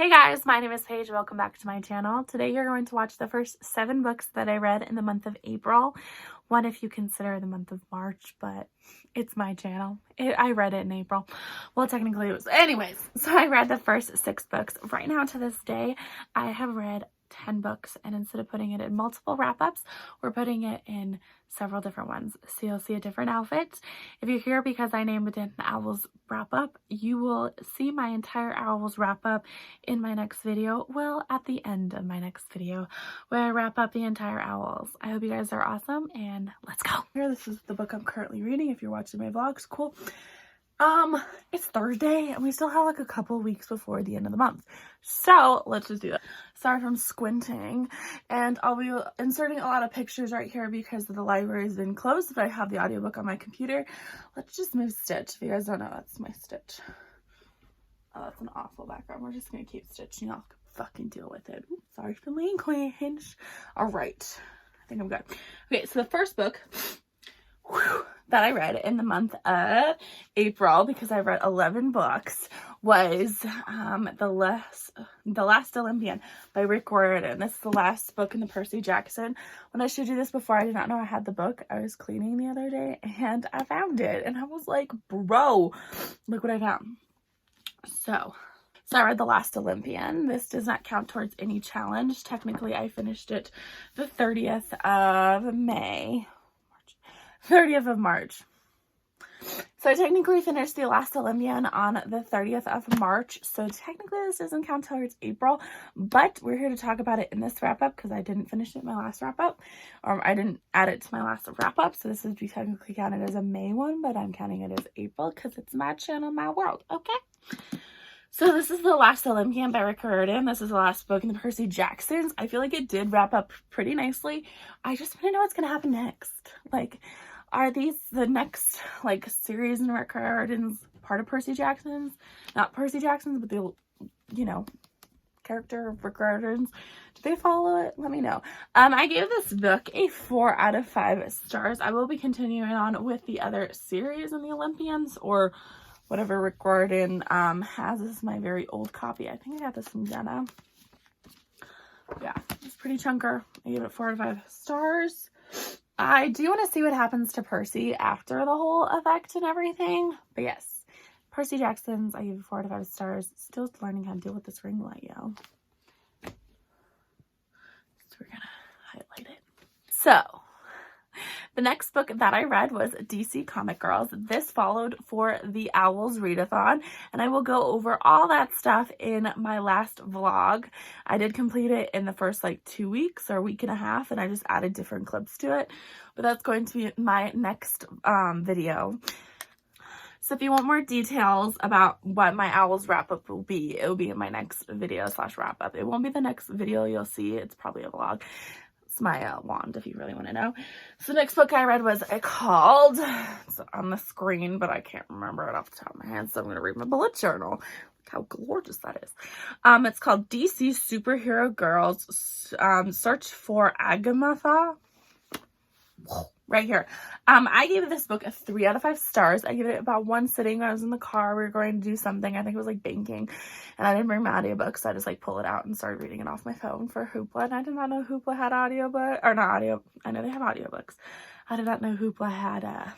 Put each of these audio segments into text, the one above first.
Hey guys, my name is Paige. Welcome back to my channel. Today you're going to watch the first 7 books that I read in the month of April. One if you consider the month of March, but it's my channel. I read it in April. Well, technically it was. Anyways, so I read the first 6 books. Right now to this day, I have read 10 books, and instead of putting it in multiple wrap-ups, we're putting it in several different ones, so you'll see a different outfit. If you're here because I named it an Owls wrap-up, you will see my entire Owls wrap-up in my next video, well, at the end of my next video, where I wrap up the entire Owls. I hope you guys are awesome, and let's go. Here, this is the book I'm currently reading. If you're watching my vlogs, cool. It's Thursday and we still have like a couple weeks before the end of the month. So let's just do that. Sorry if I'm squinting, and I'll be inserting a lot of pictures right here because the library has been closed, but I have the audiobook on my computer. Let's just move Stitch. If you guys don't know, that's my Stitch. Oh, that's an awful background. We're just gonna keep Stitch. I'll fucking deal with it. Oops, sorry for the language. All right, I think I'm good. Okay, so the first book that I read in the month of April, because I read 11 books, was The Last Olympian by Rick Riordan. This is the last book in the Percy Jackson. When I showed you this before, I did not know I had the book. I was cleaning the other day and I found it, and I was like, bro, look what I found. So I read The Last Olympian. This does not count towards any challenge. Technically, I finished it the 30th of March. So I technically finished The Last Olympian on the 30th of March. So technically this doesn't count towards April, but we're here to talk about it in this wrap-up because I didn't finish it in my last wrap-up. Or I didn't add it to my last wrap-up. So this would be technically counted as a May one, but I'm counting it as April because it's my channel, my world. Okay? So this is The Last Olympian by Rick Riordan. This is the last book in the Percy Jacksons. I feel like it did wrap up pretty nicely. I just want to know what's going to happen next. Like, are these the next, like, series in Rick Riordan's part of Percy Jackson's? Not Percy Jackson's, but the, you know, character of Rick Riordan's. Do they follow it? Let me know. I gave this book a 4 out of 5 stars. I will be continuing on with the other series in the Olympians, or whatever Rick Riordan has. This is my very old copy. I think I got this from Jenna. Yeah, it's pretty chunker. I gave it 4 out of 5 stars. I do want to see what happens to Percy after the whole effect and everything. But yes, Percy Jackson's, I give 4 out of 5 stars. Still learning how to deal with this ring light, yo. So we're going to highlight it. So the next book that I read was DC Comic Girls. This followed for the Owls readathon, and I will go over all that stuff in my last vlog. I did complete it in the first like 2 weeks or a week and a half, and I just added different clips to it, but that's going to be my next video. So if you want more details about what my Owls wrap-up will be, it will be in my next video / wrap-up. It won't be the next video you'll see. It's probably a vlog. It's my wand if you really want to know. So the next book I read was called, it's on the screen, but I can't remember it off the top of my head, so I'm going to read my bullet journal. Look how gorgeous that is. It's called DC Superhero Girls Search for Agatha. Right here. I gave this book a 3 out of 5 stars. I gave it about 1 sitting. I was in the car. We were going to do something. I think it was like banking. And I didn't bring my audiobook, so I just like pull it out and started reading it off my phone for Hoopla. And I did not know Hoopla had audiobook. Or not audio. I know they have audiobooks. I did not know Hoopla had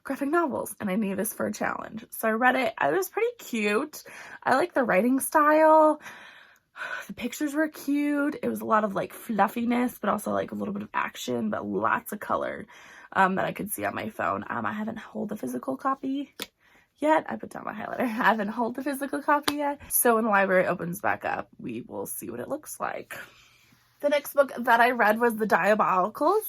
graphic novels. And I needed this for a challenge. So I read it. It was pretty cute. I like the writing style. The pictures were cute. It was a lot of like fluffiness, but also like a little bit of action, but lots of color that I could see on my phone. I haven't held a physical copy yet. I put down my highlighter. I haven't held the physical copy yet. So when the library opens back up, we will see what it looks like. The next book that I read was The Diabolicals.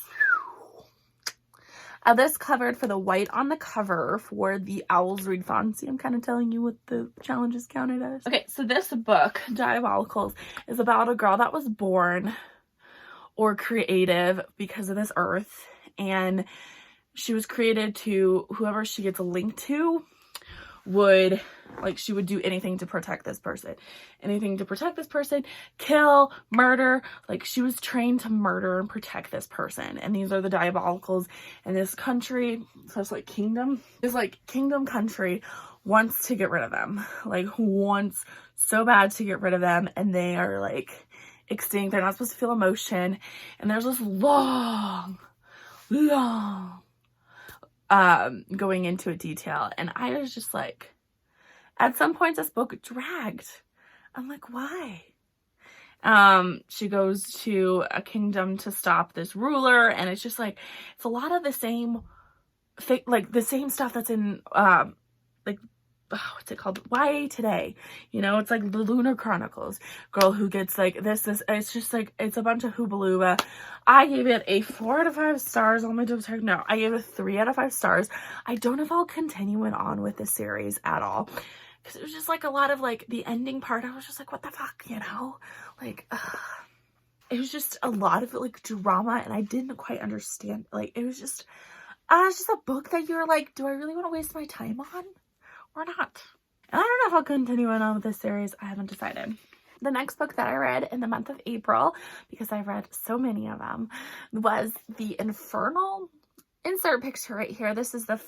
This covered for the white on the cover for the Owls readathon. See, I'm kind of telling you what the challenges counted as. Okay, so this book, Diabolicals, is about a girl that was born or creative because of this earth. And she was created to, whoever she gets a link to would, like, she would do anything to protect this person. Anything to protect this person, kill, murder. Like, she was trained to murder and protect this person. And these are the Diabolicals in this country. So it's like kingdom. It's like kingdom country wants to get rid of them, like wants so bad to get rid of them, and they are like extinct. They're not supposed to feel emotion, and there's this long going into a detail, and I was just like, at some point this book dragged. I'm like, why? She goes to a kingdom to stop this ruler, and it's just like, it's a lot of the same thing, like the same stuff that's in like, what's it called, YA Today, you know? It's like the Lunar Chronicles, girl who gets like this, it's just like, it's a bunch of hoobalooba. I gave it a 4 out of 5 stars on my tag. No, I gave it 3 out of 5 stars. I don't know if I'll continue on with this series at all, because it was just like a lot of like the ending part, I was just like, what the fuck, you know? Like, it was just a lot of like drama, and I didn't quite understand, like, it was just a book that you were like, do I really want to waste my time on or not? And I don't know if I'll continue on with this series. I haven't decided. The next book that I read in the month of April, because I've read so many of them, was the Infernal Insert picture right here. This is the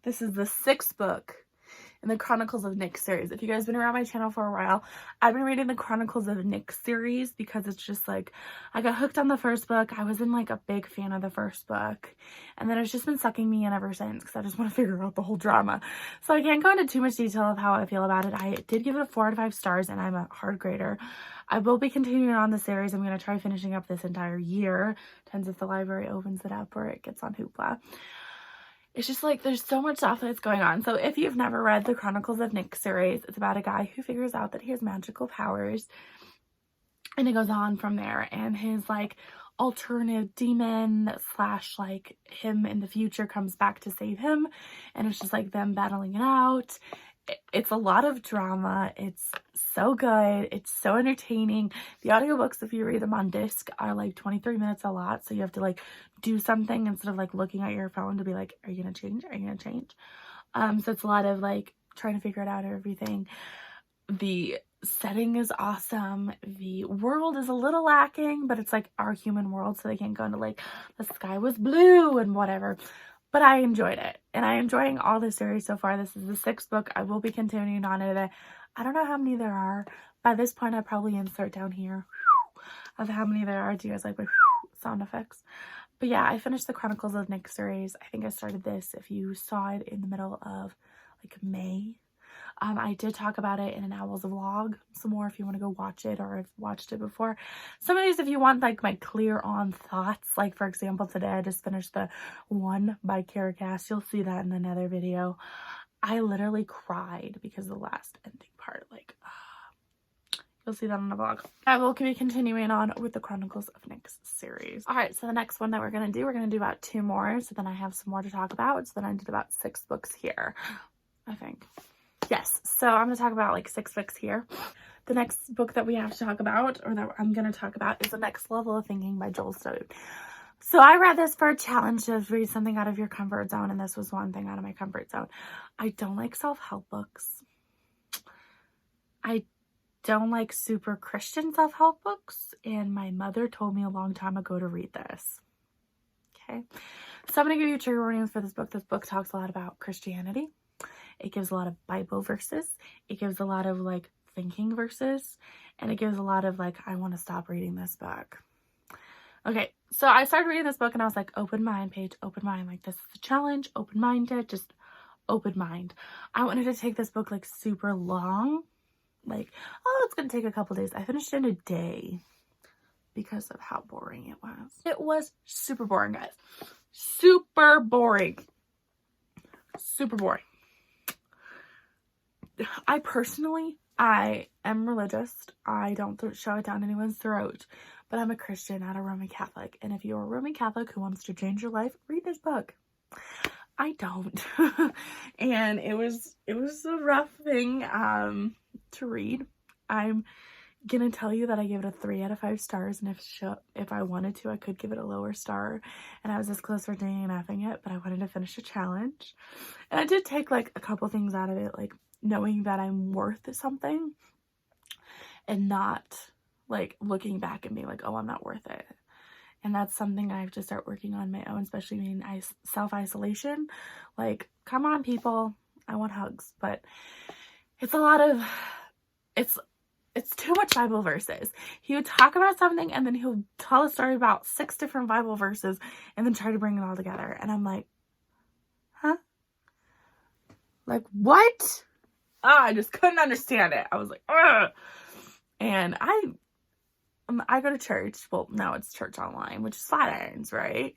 6th book in the Chronicles of Nick series. If you guys have been around my channel for a while, I've been reading the Chronicles of Nick series because it's just like, I got hooked on the first book. I wasn't like a big fan of the first book, and then it's just been sucking me in ever since because I just want to figure out the whole drama. So I can't go into too much detail of how I feel about it. I did give it a 4 out of 5 stars, and I'm a hard grader. I will be continuing on the series. I'm going to try finishing up this entire year. Depends if the library opens it up or it gets on Hoopla. It's just like, there's so much stuff that's going on. So if you've never read the Chronicles of Nick series, it's about a guy who figures out that he has magical powers, and it goes on from there. And his like alternative demon / like him in the future comes back to save him, and it's just like them battling it out. It's a lot of drama. It's so good. It's so entertaining. The audiobooks, if you read them on disc, are like 23 minutes a lot. So you have to like do something instead of like looking at your phone to be like, are you going to change? Are you going to change? So it's a lot of like trying to figure it out, everything. The setting is awesome. The world is a little lacking, but it's like our human world. So they can't go into like the sky was blue and whatever. But I enjoyed it, and I'm enjoying all the series so far. This is the 6th book. I will be continuing on it. I don't know how many there are. By this point, I'd probably insert down here of how many there are. Do you guys like my sound effects? But yeah, I finished the Chronicles of Nick series. I think I started this, if you saw it, in the middle of like May. I did talk about it in an Owls vlog some more if you want to go watch it, or have watched it before. Some of these, if you want like my clear on thoughts, like for example, today I just finished the One by Kara Cass. You'll see that in another video. I literally cried because of the last ending part. Like, you'll see that on the vlog. I will be continuing on with the Chronicles of Nick's series. All right, so the next one that we're going to do about 2 more. So then I have some more to talk about. So then I did about 6 books here, I think. Yes, so I'm going to talk about like 6 books here. The next book that we have to talk about, or that I'm going to talk about, is The Next Level of Thinking by Joel Stone. So I read this for a challenge to read something out of your comfort zone, and this was one thing out of my comfort zone. I don't like self-help books. I don't like super Christian self-help books, and my mother told me a long time ago to read this. Okay, so I'm going to give you trigger warnings for this book. This book talks a lot about Christianity. It gives a lot of Bible verses. It gives a lot of like thinking verses. And it gives a lot of like, I want to stop reading this book. Okay, so I started reading this book and I was like, open mind, Paige, open mind. Like, this is a challenge, open-minded, just open mind. I wanted to take this book like super long. Like, oh, it's going to take a couple days. I finished it in a day because of how boring it was. It was super boring, guys. Super boring. Super boring. I am religious. I don't shove it down anyone's throat, but I'm a Christian, not a Roman Catholic. And if you're a Roman Catholic who wants to change your life, read this book. I don't. And it was a rough thing to read. I'm gonna tell you that I gave it a 3 out of 5 stars, and if I wanted to, I could give it a lower star, and I was this close for DNFing it, but I wanted to finish a challenge. And I did take like a couple things out of it, like knowing that I'm worth something, and not like looking back and being like, oh, I'm not worth it. And that's something I have to start working on my own, especially in self-isolation. Like, come on, people. I want hugs. But it's a lot of, it's too much Bible verses. He would talk about something and then he would tell a story about 6 different Bible verses and then try to bring it all together. And I'm like, huh? Like, what? I just couldn't understand it. I was like, ugh. And I go to church. Well, now it's church online, which is Flatirons, right?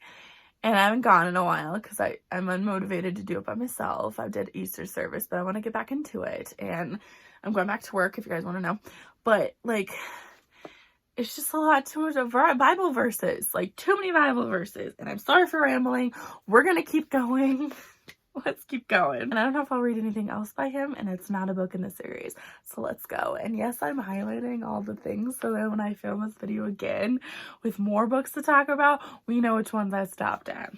And I haven't gone in a while because I'm unmotivated to do it by myself. I did Easter service, but I want to get back into it. And I'm going back to work if you guys want to know. But, like, it's just a lot too much of Bible verses. Like, too many Bible verses. And I'm sorry for rambling. We're going to keep going. Let's keep going. And I don't know if I'll read anything else by him, and it's not a book in the series. So let's go. And yes, I'm highlighting all the things so that when I film this video again with more books to talk about, we know which ones I stopped at.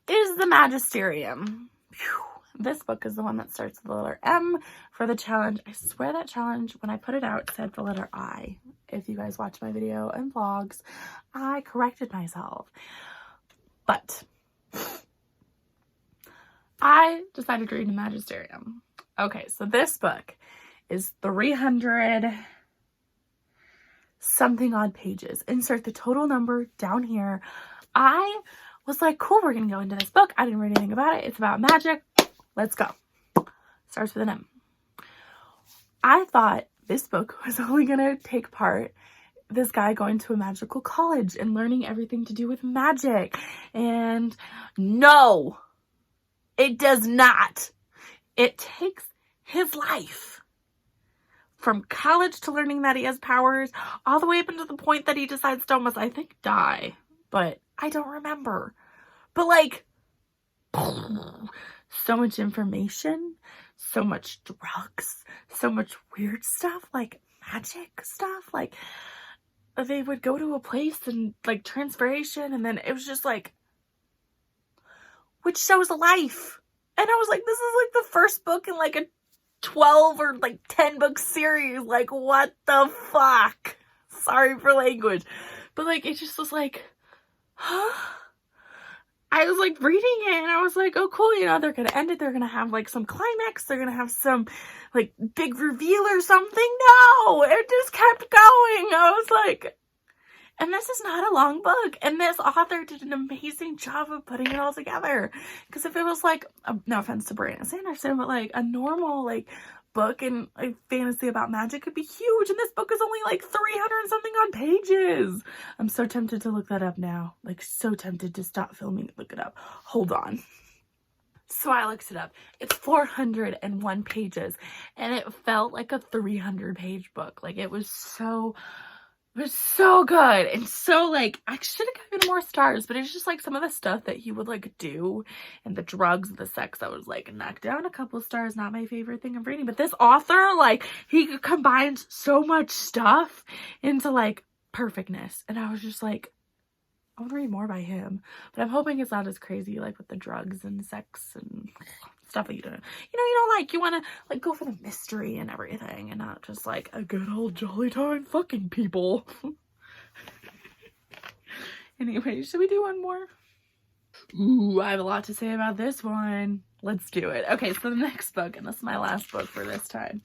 Is the Magisterium. Whew. This book is the one that starts with the letter M for the challenge. I swear that challenge, when I put it out, said the letter I. If you guys watch my video and vlogs, I corrected myself. But I decided to read the Magisterium. Okay, so this book is 300 something odd pages. Insert the total number down here. I was like, cool, we're going to go into this book. I didn't read anything about it. It's about magic. Let's go. Starts with an M. I thought this book was only going to take part this guy going to a magical college and learning everything to do with magic. And no! It does not. It takes his life from college to learning that he has powers all the way up into the point that he decides to almost, I think, die. But I don't remember. But, like, so much information, so much drugs, so much weird stuff, like magic stuff. Like, they would go to a place and, like, transformation, and then it was just, like, which shows a life. And I was like, this is like the first book in like a 12 or like 10 book series. Like, what the fuck? Sorry for language. But like, it just was like, huh? I was like reading it and I was like, oh cool, you know, they're gonna end it. They're gonna have like some climax. They're gonna have some like big reveal or something. No, it just kept going. I was like, and this is not a long book. And this author did an amazing job of putting it all together. Because if it was like, no offense to Brandon Sanderson, but like a normal like book and like fantasy about magic could be huge. And this book is only like 300 and something on pages. I'm so tempted to look that up now. Like so tempted to stop filming and look it up. Hold on. So I looked it up. It's 401 pages. And it felt like a 300 page book. Like it was so good. And so, like, I should have given more stars, but it's just, like, some of the stuff that he would, like, do and the drugs and the sex that was, like, knocked down a couple stars. Not my favorite thing of reading. But this author, like, he combines so much stuff into, like, perfectness. And I was just, like, I want to read more by him. But I'm hoping it's not as crazy, like, with the drugs and sex and stuff that you don't, like, you want to, like, go for the mystery and everything and not just, like, a good old jolly time fucking people. Anyway, should we do one more? Ooh, I have a lot to say about this one. Let's do it. Okay, so the next book, and this is my last book for this time.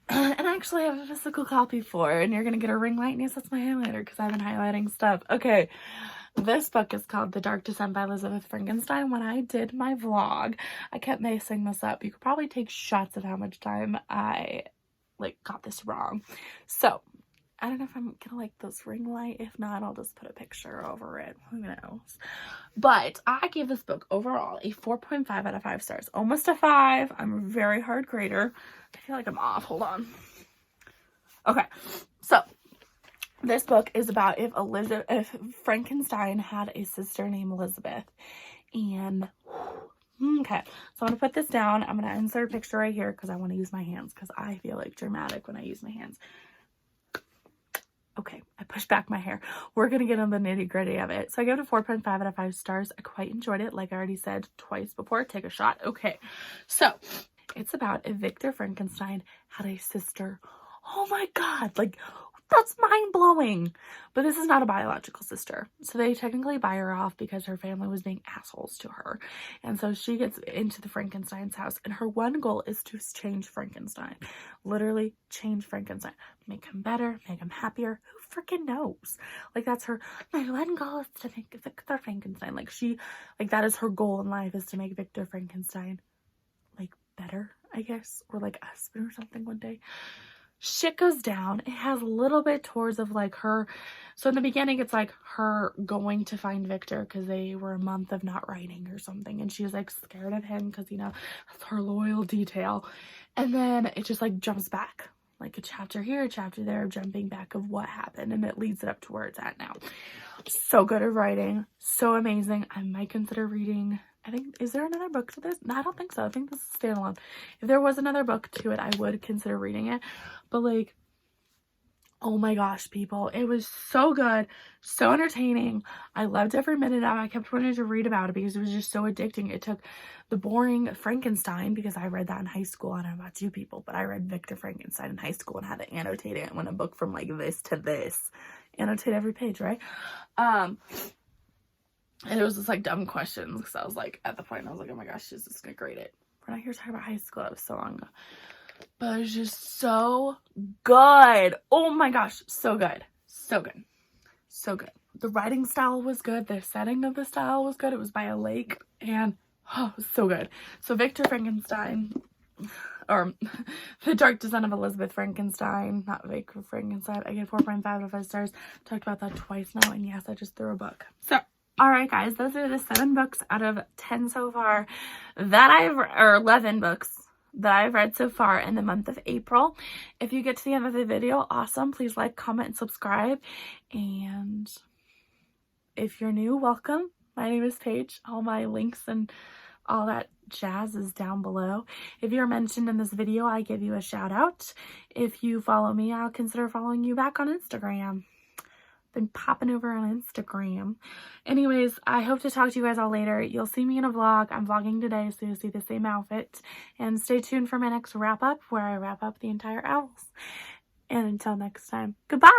And actually I have a physical copy for, and you're going to get a ring light, and yes, that's my highlighter because I've been highlighting stuff. Okay. This book is called The Dark Descent by Elizabeth Frankenstein. When I did my vlog, I kept messing this up. You could probably take shots of how much time I, like, got this wrong. So, I don't know if I'm gonna like this ring light. If not, I'll just put a picture over it. Who knows? But I gave this book overall a 4.5 out of 5 stars. Almost a 5. I'm a very hard grader. I feel like I'm off. Hold on. Okay, so this book is about if Frankenstein had a sister named Elizabeth. And, okay, so I'm going to put this down. I'm going to insert a picture right here because I want to use my hands because I feel like dramatic when I use my hands. Okay, I pushed back my hair. We're going to get on the nitty gritty of it. So I gave it a 4.5 out of 5 stars. I quite enjoyed it. Like I already said twice before, take a shot. Okay, so it's about if Victor Frankenstein had a sister. Oh my God, like That's mind-blowing. But this is not a biological sister. So they technically buy her off because her family was being assholes to her. And so she gets into the Frankenstein's house. And her one goal is to change Frankenstein. Literally change Frankenstein. Make him better. Make him happier. Who freaking knows? Like, that's her, my one goal is to make Victor Frankenstein. Like, that is her goal in life, is to make Victor Frankenstein, like, better, I guess. Or, like, a husband or something one day. Shit goes down. It has a little bit tours of like her. So in the beginning, it's like her going to find Victor because they were a month of not writing or something. And she was like scared of him because, you know, that's her loyal detail. And then it just like jumps back. Like a chapter here, a chapter there, jumping back of what happened. And it leads it up to where it's at now. So good at writing. So amazing. I might consider reading. I think, is there another book to this? No, I don't think so. I think this is standalone. If there was another book to it, I would consider reading it. But like, oh my gosh, people, it was so good, so entertaining. I loved every minute of it. I kept wanting to read about it because it was just so addicting. It took the boring Frankenstein, because I read that in high school. I don't know about you people, but I read Victor Frankenstein in high school and had to annotate it. When a book from like this to this, annotate every page, right? And it was just like dumb questions because I was like, at the point I was like, oh my gosh, she's just gonna grade it. We're not here talking about high school. That was so long ago. But it was just so good. Oh my gosh, so good. So good. So good. The writing style was good. The setting of the style was good. It was by a lake. And oh, it was so good. So Victor Frankenstein, or The Dark Descent of Elizabeth Frankenstein, not Victor Frankenstein. I gave 4.5 out of 5 stars. Talked about that twice now. And yes, I just threw a book. So alright guys, those are the 7 books out of 10 so far that or 11 books that I've read so far in the month of April. If you get to the end of the video, awesome. Please like, comment, and subscribe. And if you're new, welcome. My name is Paige. All my links and all that jazz is down below. If you're mentioned in this video, I give you a shout out. If you follow me, I'll consider following you back on Instagram. Been popping over on Instagram. Anyways, I hope to talk to you guys all later. You'll see me in a vlog. I'm vlogging today, so you'll see the same outfit. And stay tuned for my next wrap up, where I wrap up the entire Owls. And until next time, goodbye!